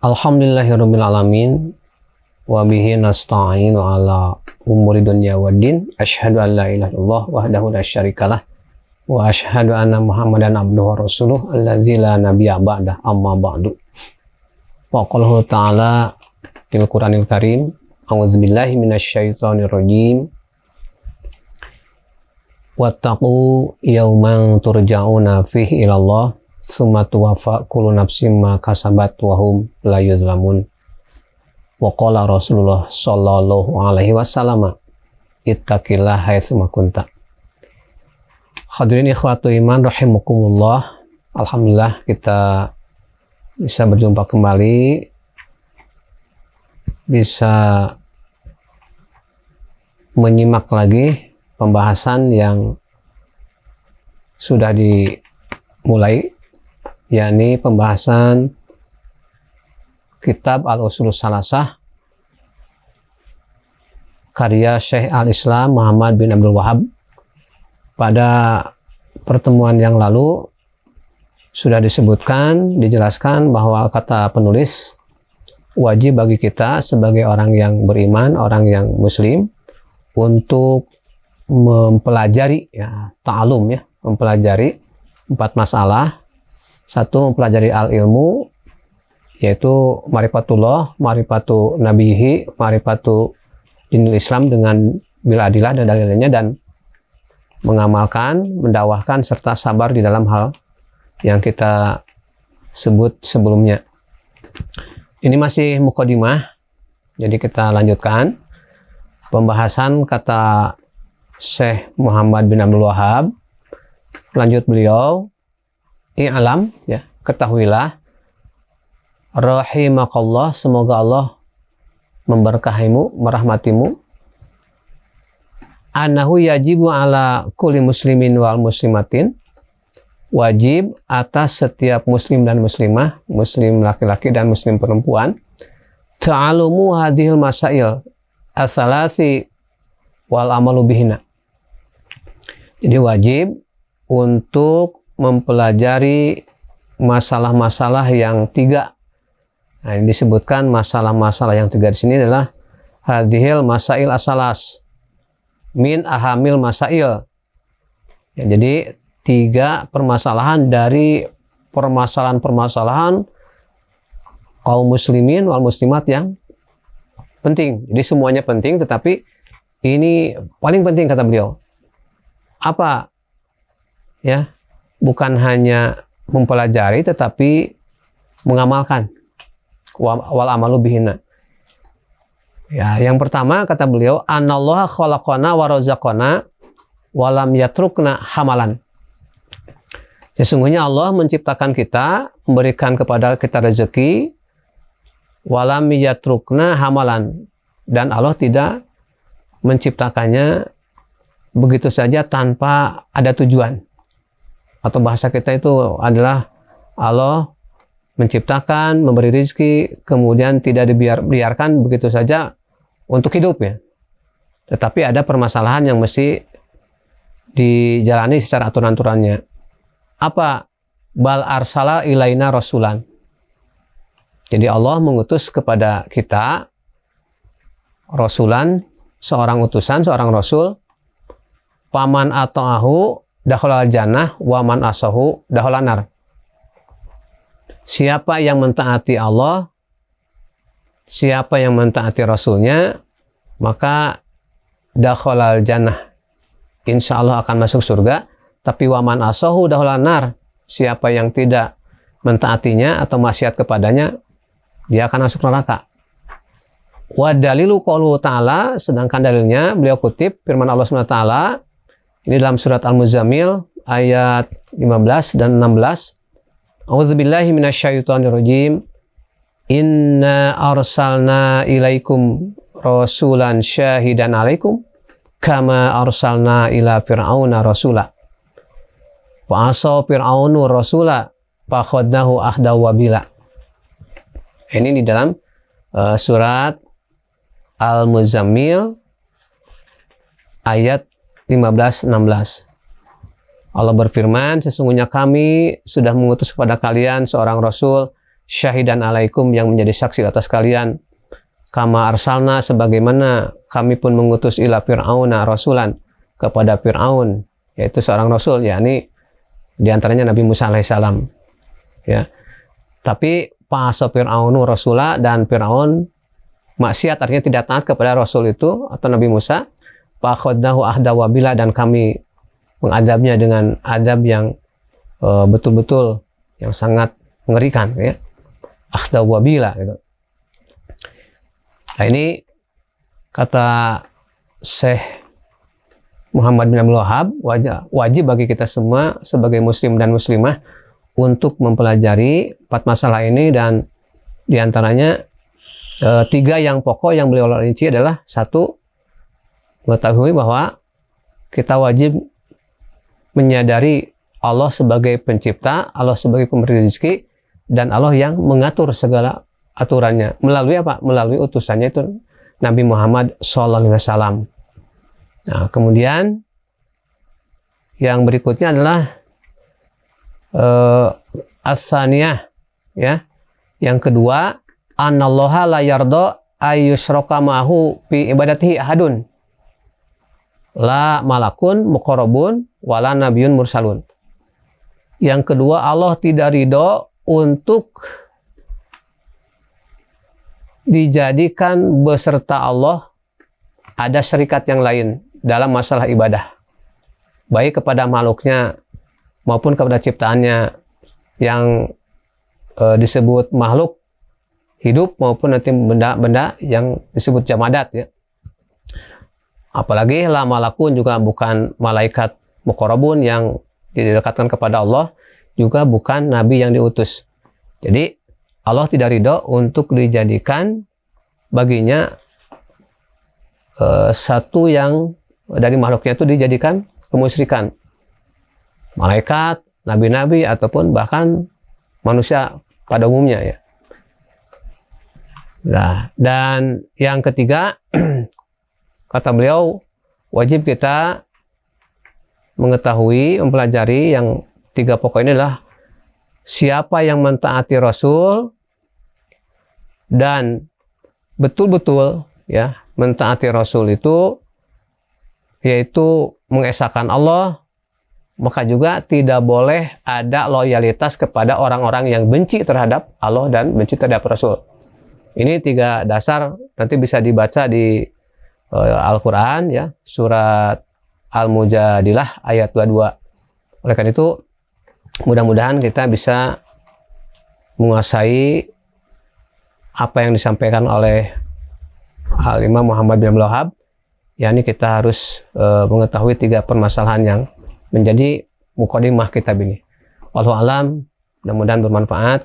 Alhamdulillahirabbil alamin wa bihi nasta'inu ala umuri dunya waddin. Asyhadu an la ilaha illallah wahdahu la syarikalah wa asyhadu anna Muhammadan abduhu wa rasuluh allazi la nabiyya ba'dah, amma ba'du. Wa qala ta'ala fil Qur'anil Karim, a'udzubillahi minasyaitonir rajim. Wattaqu yawman turja'una fihi ilallah summa tuwaffa kullu nafsin ma kasabat wa hum la yuzlamun. Wa qala Rasulullah sallallahu alaihi wasallam, ittaqillah haitsu kunta. Hadirin ikhwatu iman rahimakumullah, alhamdulillah kita bisa berjumpa kembali, bisa menyimak lagi pembahasan yang sudah dimulai, yakni pembahasan kitab Al-Usulus Salasah karya Syekh Al-Islam Muhammad bin Abdul Wahhab. Pada pertemuan yang lalu sudah disebutkan, dijelaskan bahwa kata penulis, wajib bagi kita sebagai orang yang beriman, orang yang muslim, untuk mempelajari, ya, ta'alum, ya, mempelajari 4 masalah. 1, mempelajari al-ilmu, yaitu marifatullah, marifatu nabihi, marifatu dinul Islam dengan bil adilah dan dalilnya, dan mengamalkan, mendakwahkan, serta sabar di dalam hal yang kita sebut sebelumnya. Ini masih mukadimah, jadi kita lanjutkan pembahasan kata Syekh Muhammad bin Abdul Wahhab. Lanjut beliau, i'lam, ya, ketahuilah, rahimakallah, semoga Allah memberkahimu, merahmatimu, annahu yajibu ala kulli muslimin wal muslimatin, wajib atas setiap muslim dan muslimah, muslim laki-laki dan muslim perempuan, ta'alumu hadhil masail asalasi wal amalu bihina. Jadi wajib untuk mempelajari masalah-masalah yang 3. Nah, ini disebutkan masalah-masalah yang 3 di sini adalah hadhil masail asalas min ahamil masail. Ya, jadi 3 permasalahan dari permasalahan-permasalahan kaum muslimin wal muslimat yang penting. Jadi semuanya penting, tetapi ini paling penting kata beliau. Apa? Ya, bukan hanya mempelajari tetapi mengamalkan. Wal amalu bihina. Ya, yang pertama kata beliau, anallaha khalaqana wa razaqana wa lam yatrukna hamalan. Sesungguhnya Allah menciptakan kita, memberikan kepada kita rezeki, wa lam yatrukna hamalan, dan Allah tidak menciptakannya begitu saja tanpa ada tujuan. Atau bahasa kita itu adalah Allah menciptakan, memberi rezeki, kemudian tidak dibiarkan begitu saja untuk hidup, ya. Tetapi ada permasalahan yang mesti dijalani secara aturan-aturannya. Apa? Bal arsala ilaina rasulan. Jadi Allah mengutus kepada kita rasulan, seorang utusan, seorang rasul. Paman ata'ahu dakhalal jannah wa man asahu dakhalan nar. Siapa yang mentaati Allah, siapa yang mentaati Rasulnya, maka dakhalal jannah, insya Allah akan masuk surga. Tapi waman asahu dakhalan nar, siapa yang tidak mentaatinya atau maksiat kepadanya, dia akan masuk neraka. Wa dalilu qauluhu ta'ala, sedangkan dalilnya beliau kutip firman Allah SWT, ini dalam surat Al-Muzammil ayat 15 dan 16. A'udzubillahi minasyaitonirrajim. Inna arsalna ilaikum rasulan syahidan alaikum kama arsalna ila fir'auna rasula. Fa asa fir'aunu rasula fa khadnahu ahda wabila. Ini di dalam surat Al-Muzammil ayat 15-16. Allah berfirman, sesungguhnya kami sudah mengutus kepada kalian seorang rasul syahidan alaikum, yang menjadi saksi atas kalian, kama arsalna, sebagaimana kami pun mengutus ila fir'auna rasulan, kepada Fir'aun, yaitu seorang rasul, yakni diantaranya Nabi Musa alaihissalam, ya. Tapi fa'asa Fir'aunu rasula, dan Fir'aun maksiat, artinya tidak taat kepada rasul itu atau Nabi Musa. Fa'akhadnahu ahda wabila, dan kami mengadabnya dengan adab yang betul-betul yang sangat mengerikan, ya. Ahda wabila gitu. Nah, ini kata Syekh Muhammad bin Abdul Wahab, wajib bagi kita semua sebagai muslim dan muslimah untuk mempelajari 4 masalah ini, dan diantaranya 3 yang pokok yang beliau rinci adalah: 1, mengetahui bahwa kita wajib menyadari Allah sebagai pencipta, Allah sebagai pemberi rezeki, dan Allah yang mengatur segala aturannya. Melalui apa? Melalui utusannya itu Nabi Muhammad SAW. Nah, kemudian yang berikutnya adalah as-saniyah, ya. Yang kedua, anallaha la yarda ayyushraka ma'hu fi ibadatihi ahadun, la malakun muqarrabun wala nabiyyun mursalun. Yang kedua, Allah tidak ridho untuk dijadikan beserta Allah ada syarikat yang lain dalam masalah ibadah, baik kepada makhluknya maupun kepada ciptaannya, yang disebut makhluk hidup maupun nanti benda-benda yang disebut jamadat, ya. Apalagi la malakun, juga bukan malaikat muqarrabun yang didekatkan kepada Allah, juga bukan nabi yang diutus. Jadi Allah tidak ridho untuk dijadikan baginya satu yang dari makhluknya itu dijadikan kemusyrikan. Malaikat, nabi-nabi, ataupun bahkan manusia pada umumnya, ya. Nah, dan yang ketiga, kata beliau, wajib kita mengetahui, mempelajari yang 3 pokok ini adalah: siapa yang mentaati Rasul dan betul-betul, ya, mentaati Rasul itu yaitu mengesahkan Allah, maka juga tidak boleh ada loyalitas kepada orang-orang yang benci terhadap Allah dan benci terhadap Rasul. Ini 3 dasar, nanti bisa dibaca di Al-Quran, ya, surat Al-Mujadilah ayat 22. Oleh karena itu, mudah-mudahan kita bisa menguasai apa yang disampaikan oleh Al-Imam Muhammad bin Abdul Wahab, yakni kita harus mengetahui 3 permasalahan yang menjadi mukadimah kitab ini. Wallahu a'lam, mudah-mudahan bermanfaat.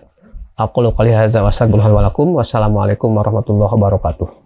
Aqulu qouli hadza wa astaghfirullaha wa lakum. Wassalamualaikum warahmatullahi wabarakatuh.